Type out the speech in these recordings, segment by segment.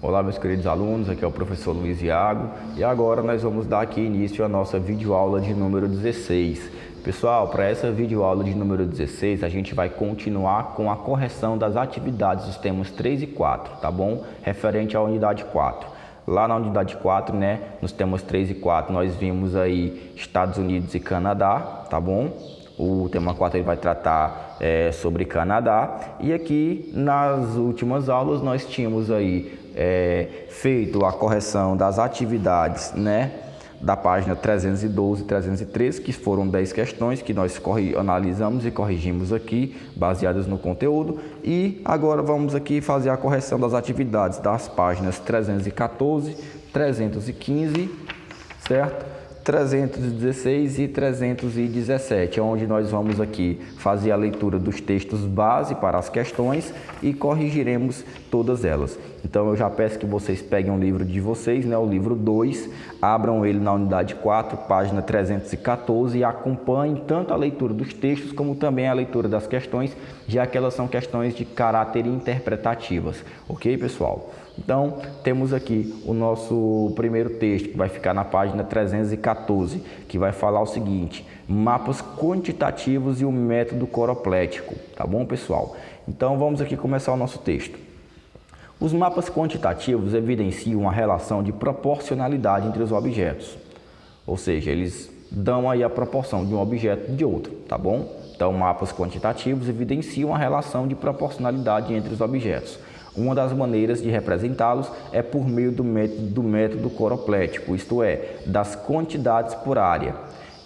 Olá, meus queridos alunos, aqui é o professor Luiz Iago e agora nós vamos dar aqui início à nossa videoaula de número 16. Pessoal, para essa videoaula de número 16, a gente vai continuar com a correção das atividades dos temas 3 e 4, tá bom? Referente à unidade 4. Lá na unidade 4, né, nos temas 3 e 4, nós vimos aí Estados Unidos e Canadá, tá bom? O tema 4 ele vai tratar sobre Canadá. E aqui nas últimas aulas nós tínhamos aí feito a correção das atividades, né, da página 312 e 313, que foram 10 questões que nós analisamos e corrigimos aqui, baseadas no conteúdo. E agora vamos aqui fazer a correção das atividades das páginas 314, 315, certo? 316 e 317, onde nós vamos aqui fazer a leitura dos textos base para as questões e corrigiremos todas elas. Então eu já peço que vocês peguem o livro de vocês, né, o livro 2, abram ele na unidade 4, página 314 e acompanhem tanto a leitura dos textos como também a leitura das questões, já que elas são questões de caráter interpretativas, ok, pessoal? Então, temos aqui o nosso primeiro texto, que vai ficar na página 314, que vai falar o seguinte: mapas quantitativos e o método coroplético, tá bom, pessoal? Então, vamos aqui começar o nosso texto. Os mapas quantitativos evidenciam a relação de proporcionalidade entre os objetos, ou seja, eles dão aí a proporção de um objeto de outro, tá bom? Então, mapas quantitativos evidenciam a relação de proporcionalidade entre os objetos. Uma das maneiras de representá-los é por meio do método coroplético, isto é, das quantidades por área.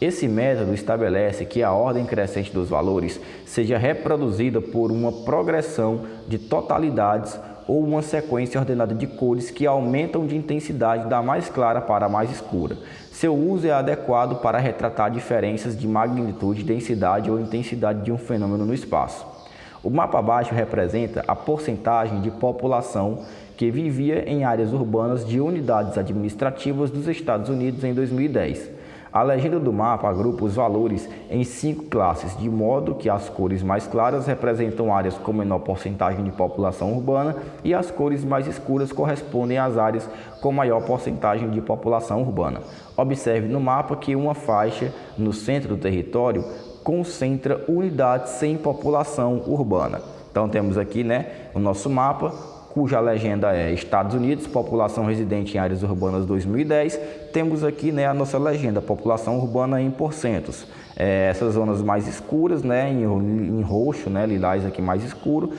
Esse método estabelece que a ordem crescente dos valores seja reproduzida por uma progressão de totalidades ou uma sequência ordenada de cores que aumentam de intensidade da mais clara para a mais escura. Seu uso é adequado para retratar diferenças de magnitude, densidade ou intensidade de um fenômeno no espaço. O mapa abaixo representa a porcentagem de população que vivia em áreas urbanas de unidades administrativas dos Estados Unidos em 2010. A legenda do mapa agrupa os valores em 5 classes, de modo que as cores mais claras representam áreas com menor porcentagem de população urbana e as cores mais escuras correspondem às áreas com maior porcentagem de população urbana. Observe no mapa que uma faixa no centro do território concentra unidades sem população urbana. Então temos aqui, né, o nosso mapa, cuja legenda é Estados Unidos, população residente em áreas urbanas 2010. Temos aqui, né, a nossa legenda, população urbana em porcentos. Essas zonas mais escuras, né, em roxo, né, lilás aqui mais escuro,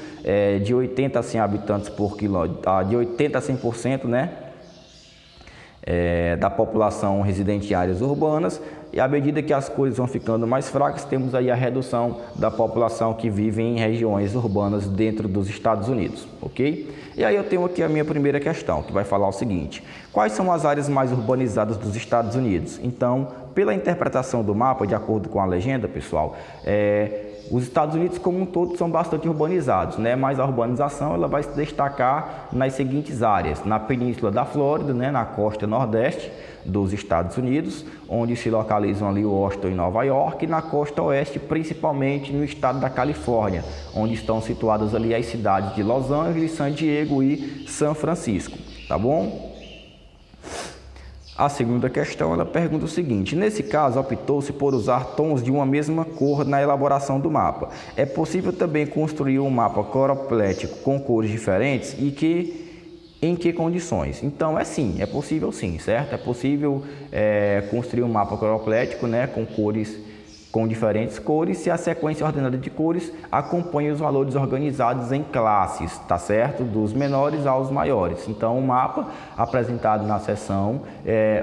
de 80 a 100 habitantes por quilômetro, de 80 a 100%, né, da população residente em áreas urbanas. E à medida que as cores vão ficando mais fracas, temos aí a redução da população que vive em regiões urbanas dentro dos Estados Unidos, ok? E aí eu tenho aqui a minha primeira questão, que vai falar o seguinte: quais são as áreas mais urbanizadas dos Estados Unidos? Então, pela interpretação do mapa, de acordo com a legenda, pessoal, os Estados Unidos como um todo são bastante urbanizados, né? Mas a urbanização ela vai se destacar nas seguintes áreas: na Península da Flórida, né? Na costa nordeste dos Estados Unidos, onde se localizam ali Washington e Nova York, e na costa oeste, principalmente no estado da Califórnia, onde estão situadas ali as cidades de Los Angeles, San Diego e São Francisco, tá bom? A segunda questão, ela pergunta o seguinte: nesse caso, optou-se por usar tons de uma mesma cor na elaboração do mapa. É possível também construir um mapa coroplético com cores diferentes e em que condições? Então, sim, é possível sim, certo? É possível construir um mapa coroplético, né, com diferentes cores, se a sequência ordenada de cores acompanha os valores organizados em classes, tá certo? Dos menores aos maiores. Então, o mapa apresentado na seção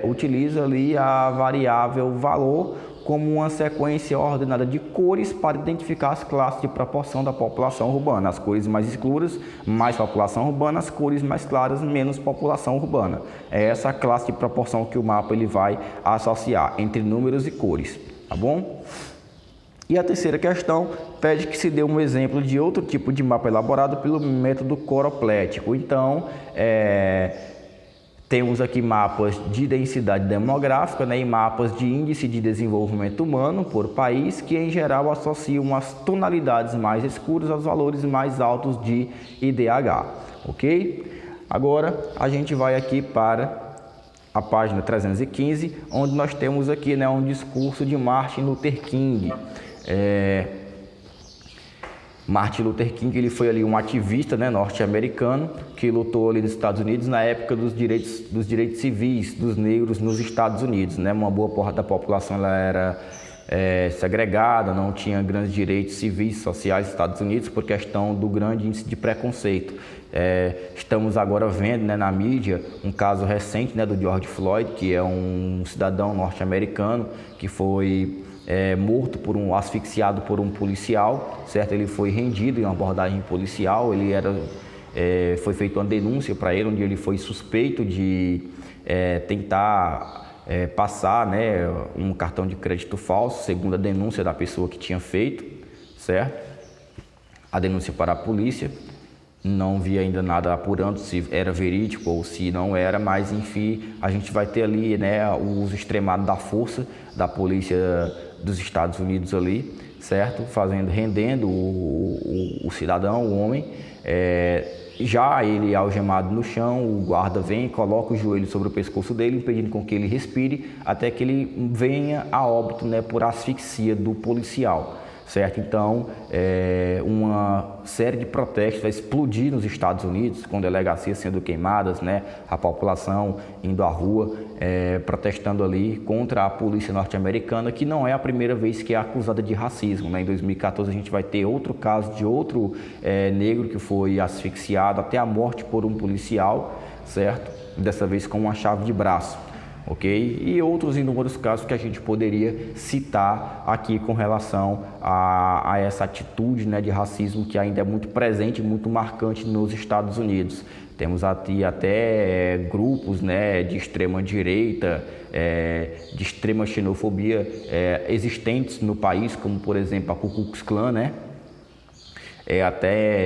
utiliza ali a variável valor como uma sequência ordenada de cores para identificar as classes de proporção da população urbana. As cores mais escuras, mais população urbana; as cores mais claras, menos população urbana. É essa classe de proporção que o mapa ele vai associar entre números e cores, tá bom? E a terceira questão pede que se dê um exemplo de outro tipo de mapa elaborado pelo método coroplético. Então, temos aqui mapas de densidade demográfica, né, e mapas de índice de desenvolvimento humano por país, que em geral associam as tonalidades mais escuras aos valores mais altos de IDH, ok? Agora a gente vai aqui para a página 315, onde nós temos aqui, né, um discurso de Martin Luther King. Martin Luther King, ele foi ali um ativista, né, norte-americano que lutou ali nos Estados Unidos na época dos direitos civis dos negros nos Estados Unidos, né? Uma boa parte da população ela era segregada, não tinha grandes direitos civis, sociais nos Estados Unidos por questão do grande índice de preconceito. Estamos agora vendo, né, na mídia um caso recente, né, do George Floyd, que é um cidadão norte-americano que foi morto asfixiado por um policial, certo? Ele foi rendido em uma abordagem policial, foi feita uma denúncia para ele, onde ele foi suspeito de tentar passar, né, um cartão de crédito falso, segundo a denúncia da pessoa que tinha feito, certo? A denúncia para a polícia, não vi ainda nada apurando se era verídico ou se não era, mas enfim, a gente vai ter ali, né, o uso extremado da força da polícia dos Estados Unidos ali, certo? Rendendo o cidadão, o homem, já ele algemado no chão, o guarda vem, coloca o joelho sobre o pescoço dele, impedindo com que ele respire, até que ele venha a óbito, né, por asfixia do policial, certo? Então, uma série de protestos vai explodir nos Estados Unidos, com delegacias sendo queimadas, né? A população indo à rua, protestando ali contra a polícia norte-americana, que não é a primeira vez que é acusada de racismo, né? Em 2014 a gente vai ter outro caso de outro negro que foi asfixiado até a morte por um policial, certo? Dessa vez com uma chave de braço. Ok? E outros inúmeros casos que a gente poderia citar aqui com relação a essa atitude, né, de racismo que ainda é muito presente, muito marcante nos Estados Unidos. Temos aqui até grupos, né, de extrema direita, de extrema xenofobia existentes no país, como por exemplo a Ku Klux Klan, né?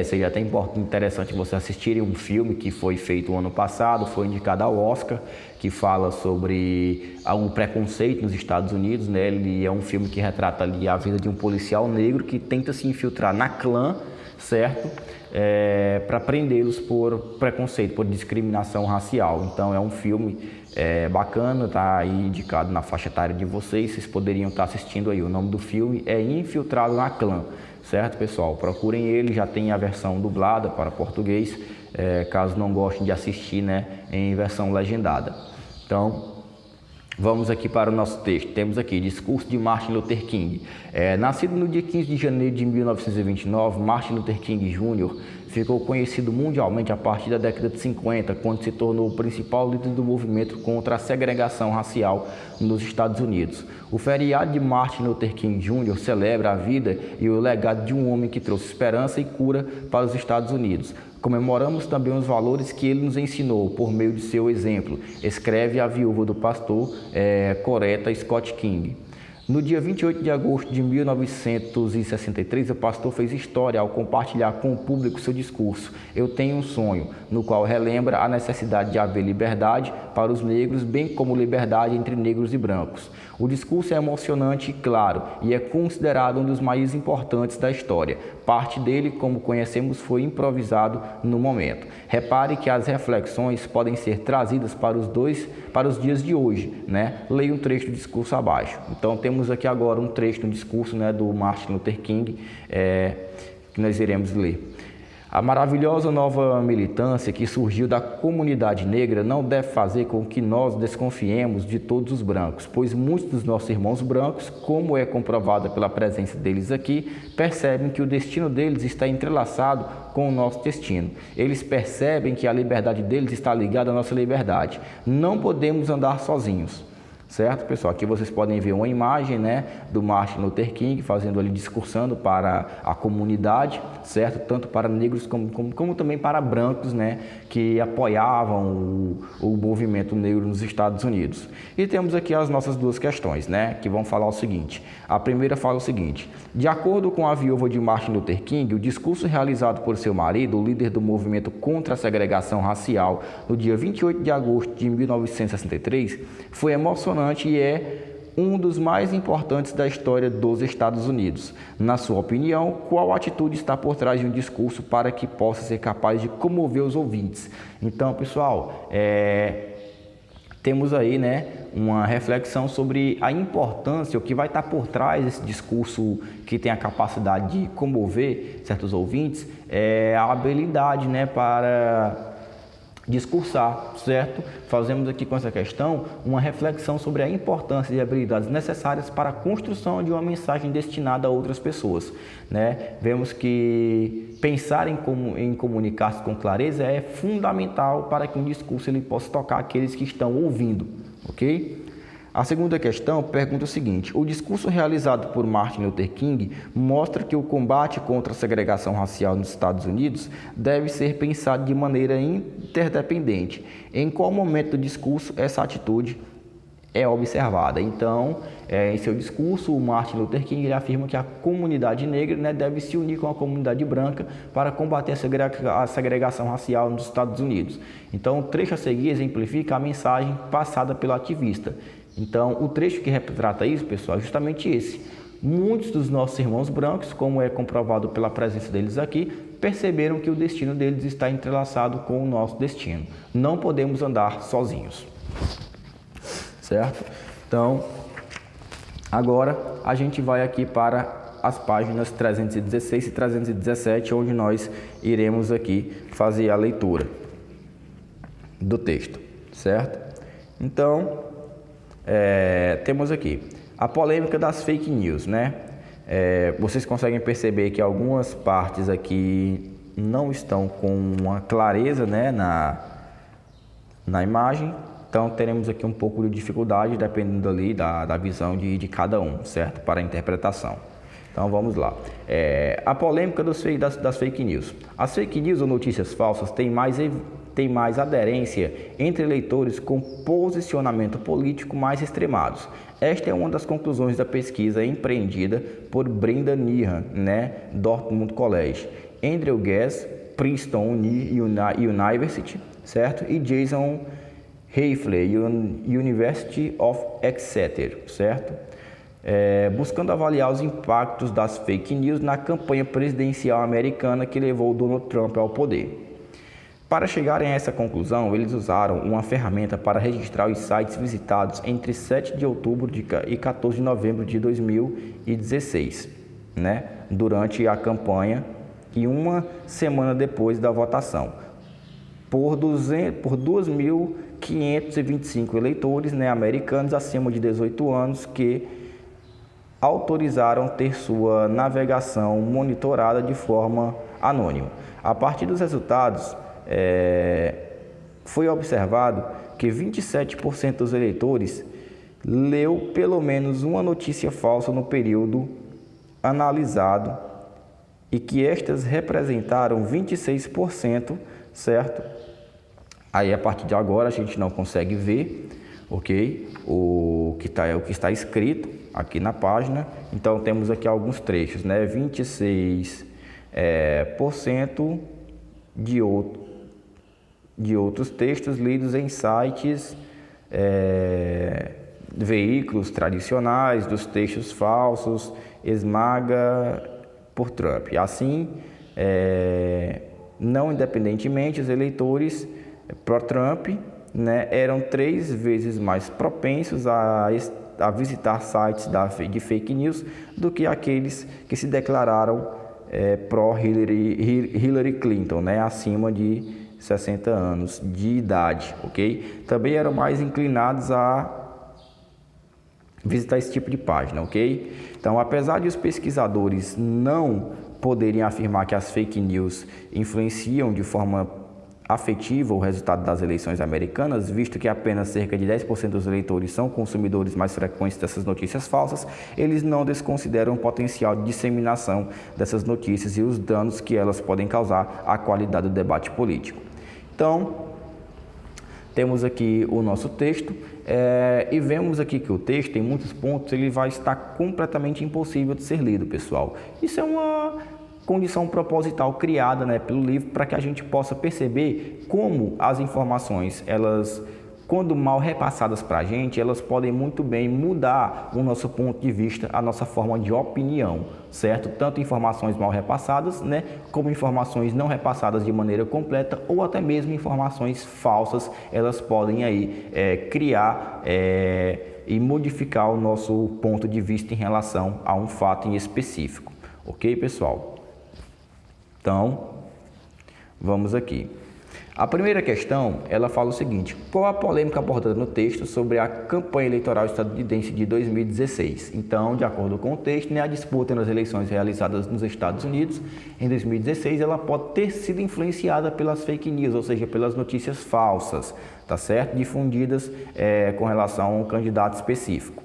Seria até interessante você assistirem um filme que foi feito ano passado, foi indicado ao Oscar, que fala sobre um preconceito nos Estados Unidos, né? Ele é um filme que retrata ali a vida de um policial negro que tenta se infiltrar na clã, certo? Para prendê-los por preconceito, por discriminação racial. Então é um filme bacana, tá aí indicado na faixa etária de vocês poderiam estar assistindo aí. O nome do filme é Infiltrado na Clã. Certo, pessoal? Procurem ele, já tem a versão dublada para português, caso não gostem de assistir, né, em versão legendada. Então, vamos aqui para o nosso texto. Temos aqui discurso de Martin Luther King. Nascido no dia 15 de janeiro de 1929, Martin Luther King Jr. ficou conhecido mundialmente a partir da década de 50, quando se tornou o principal líder do movimento contra a segregação racial nos Estados Unidos. O feriado de Martin Luther King Jr. celebra a vida e o legado de um homem que trouxe esperança e cura para os Estados Unidos. Comemoramos também os valores que ele nos ensinou por meio de seu exemplo, escreve a viúva do pastor Coretta Scott King. No dia 28 de agosto de 1963, o pastor fez história ao compartilhar com o público seu discurso "Eu Tenho um Sonho", no qual relembra a necessidade de haver liberdade para os negros, bem como liberdade entre negros e brancos. O discurso é emocionante e claro, e é considerado um dos mais importantes da história. Parte dele, como conhecemos, foi improvisado no momento. Repare que as reflexões podem ser trazidas para os dias de hoje, né? Leia um trecho do discurso abaixo. Então, temos aqui agora um trecho do discurso, né, do Martin Luther King, que nós iremos ler. A maravilhosa nova militância que surgiu da comunidade negra não deve fazer com que nós desconfiemos de todos os brancos, pois muitos dos nossos irmãos brancos, como é comprovado pela presença deles aqui, percebem que o destino deles está entrelaçado com o nosso destino. Eles percebem que a liberdade deles está ligada à nossa liberdade. Não podemos andar sozinhos. Certo, pessoal? Aqui vocês podem ver uma imagem, né, do Martin Luther King fazendo ali, discursando para a comunidade, certo? Tanto para negros como também para brancos, né, que apoiavam o movimento negro nos Estados Unidos. E temos aqui as nossas duas questões, né, que vão falar o seguinte. A primeira fala o seguinte: de acordo com a viúva de Martin Luther King, o discurso realizado por seu marido, o líder do movimento contra a segregação racial, no dia 28 de agosto de 1963, foi emocionante e é um dos mais importantes da história dos Estados Unidos. Na sua opinião, qual atitude está por trás de um discurso para que possa ser capaz de comover os ouvintes? Então, pessoal, temos aí, uma reflexão sobre a importância, o que vai estar por trás desse discurso que tem a capacidade de comover certos ouvintes, a habilidade, para discursar, certo? Fazemos aqui com essa questão uma reflexão sobre a importância de habilidades necessárias para a construção de uma mensagem destinada a outras pessoas, Vemos que pensar em comunicar-se com clareza é fundamental para que um discurso ele possa tocar aqueles que estão ouvindo, ok? A segunda questão pergunta o seguinte: o discurso realizado por Martin Luther King mostra que o combate contra a segregação racial nos Estados Unidos deve ser pensado de maneira interdependente. Em qual momento do discurso essa atitude é observada? Então, em seu discurso, o Martin Luther King ele afirma que a comunidade negra deve se unir com a comunidade branca para combater a segregação racial nos Estados Unidos. Então, o trecho a seguir exemplifica a mensagem passada pelo ativista. Então, o trecho que retrata isso, pessoal, é justamente esse. Muitos dos nossos irmãos brancos, como é comprovado pela presença deles aqui, perceberam que o destino deles está entrelaçado com o nosso destino. Não podemos andar sozinhos. Certo? Então, agora a gente vai aqui para as páginas 316 e 317, onde nós iremos aqui fazer a leitura do texto, certo? Então, temos aqui a polêmica das fake news, vocês conseguem perceber que algumas partes aqui não estão com uma clareza, na imagem. Então, teremos aqui um pouco de dificuldade, dependendo ali da visão de cada um, certo? Para a interpretação. Então, vamos lá. A polêmica das fake news. As fake news ou notícias falsas têm mais aderência entre eleitores com posicionamento político mais extremados. Esta é uma das conclusões da pesquisa empreendida por Brenda Nehan, Dartmouth College, Andrew Guess, Princeton University, certo? E Jason Haefele, University of Exeter, certo? Buscando avaliar os impactos das fake news na campanha presidencial americana que levou Donald Trump ao poder. Para chegarem a essa conclusão, eles usaram uma ferramenta para registrar os sites visitados entre 7 de outubro e 14 de novembro de 2016, durante a campanha e uma semana depois da votação, por 2.525 eleitores americanos acima de 18 anos que autorizaram ter sua navegação monitorada de forma anônima. A partir dos resultados, foi observado que 27% dos eleitores leu pelo menos uma notícia falsa no período analisado e que estas representaram 26%, certo? Aí, a partir de agora, a gente não consegue ver, ok? O que está escrito aqui na página. Então, temos aqui alguns trechos, 26% de outros textos lidos em sites, veículos tradicionais, dos textos falsos, esmaga por Trump. Assim, não independentemente, os eleitores pró-Trump eram 3 vezes mais propensos a visitar sites de fake news do que aqueles que se declararam pró-Hillary Clinton, acima de 60 anos de idade, ok? Também eram mais inclinados a visitar esse tipo de página, ok? Então, apesar de os pesquisadores não poderem afirmar que as fake news influenciam de forma afetiva o resultado das eleições americanas, visto que apenas cerca de 10% dos eleitores são consumidores mais frequentes dessas notícias falsas, eles não desconsideram o potencial de disseminação dessas notícias e os danos que elas podem causar à qualidade do debate político. Então, temos aqui o nosso texto e vemos aqui que o texto, em muitos pontos, ele vai estar completamente impossível de ser lido, pessoal. Isso é uma condição proposital criada pelo livro para que a gente possa perceber como as informações elas quando mal repassadas para a gente, elas podem muito bem mudar o nosso ponto de vista, a nossa forma de opinião, certo? Tanto informações mal repassadas, né, como informações não repassadas de maneira completa ou até mesmo informações falsas, elas podem aí criar e modificar o nosso ponto de vista em relação a um fato em específico. Ok, pessoal? Então, vamos aqui. A primeira questão, ela fala o seguinte: qual a polêmica abordada no texto sobre a campanha eleitoral estadunidense de 2016? Então, de acordo com o texto, né, a disputa nas eleições realizadas nos Estados Unidos em 2016, ela pode ter sido influenciada pelas fake news, ou seja, pelas notícias falsas, tá certo? Difundidas com relação a um candidato específico.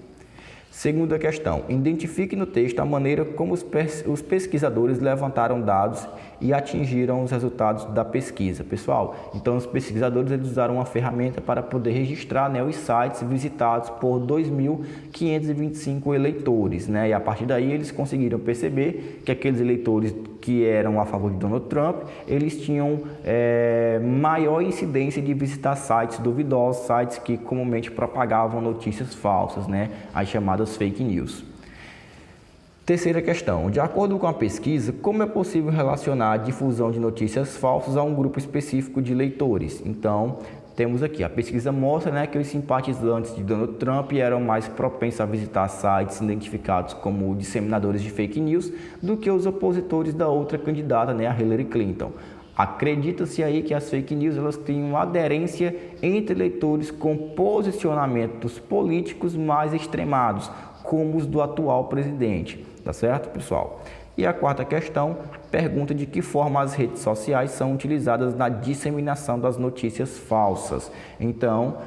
Segunda questão, identifique no texto a maneira como os pesquisadores levantaram dados e atingiram os resultados da pesquisa. Pessoal, então os pesquisadores eles usaram uma ferramenta para poder registrar, né, os sites visitados por 2.525 eleitores, né, e a partir daí eles conseguiram perceber que aqueles eleitores que eram a favor de Donald Trump, eles tinham maior incidência de visitar sites duvidosos, sites que comumente propagavam notícias falsas, né, as chamadas fake news. Terceira questão, de acordo com a pesquisa, como é possível relacionar a difusão de notícias falsas a um grupo específico de leitores? Então, temos aqui, a pesquisa mostra, né, que os simpatizantes de Donald Trump eram mais propensos a visitar sites identificados como disseminadores de fake news do que os opositores da outra candidata, né, a Hillary Clinton. Acredita-se aí que as fake news elas têm uma aderência entre eleitores com posicionamentos políticos mais extremados, como os do atual presidente, tá certo, pessoal? E a quarta questão pergunta de que forma as redes sociais são utilizadas na disseminação das notícias falsas. Então,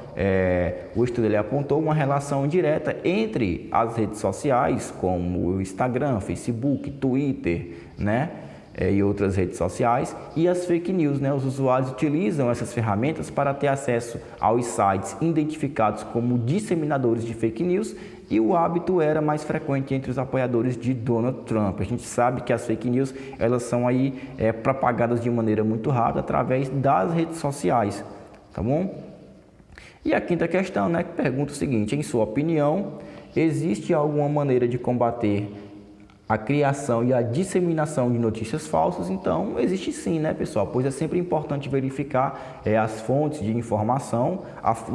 o estudo ele apontou uma relação direta entre as redes sociais, como o Instagram, Facebook, Twitter, né? E outras redes sociais, e as fake news, né? Os usuários utilizam essas ferramentas para ter acesso aos sites identificados como disseminadores de fake news, e o hábito era mais frequente entre os apoiadores de Donald Trump. A gente sabe que as fake news elas são aí propagadas de maneira muito rápida através das redes sociais, tá bom? E a quinta questão, né, que pergunta o seguinte: em sua opinião, existe alguma maneira de combater a criação e a disseminação de notícias falsas? Então, existe sim, né, pessoal? Pois é sempre importante verificar as fontes de informação,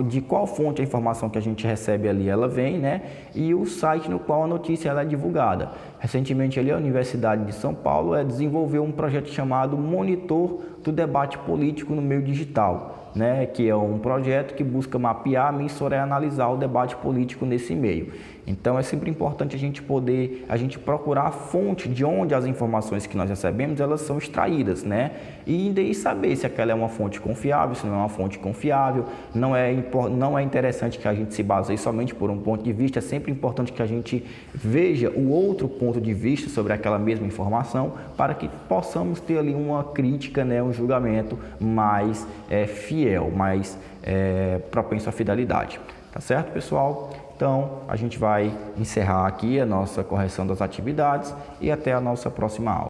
de qual fonte a informação que a gente recebe ali ela vem, né? E o site no qual a notícia ela é divulgada. Recentemente, ali, a Universidade de São Paulo desenvolveu um projeto chamado Monitor do Debate Político no Meio Digital, né? Que é um projeto que busca mapear, mensurar e analisar o debate político nesse meio. Então é sempre importante a gente procurar a fonte de onde as informações que nós recebemos elas são extraídas, né? E daí saber se aquela é uma fonte confiável, se não é uma fonte confiável. Não é interessante que a gente se baseie somente por um ponto de vista. É sempre importante que a gente veja o outro ponto de vista sobre aquela mesma informação para que possamos ter ali uma crítica, né? Um julgamento mais fiel, mais propenso à fidelidade. Tá certo, pessoal? Então, a gente vai encerrar aqui a nossa correção das atividades e até a nossa próxima aula.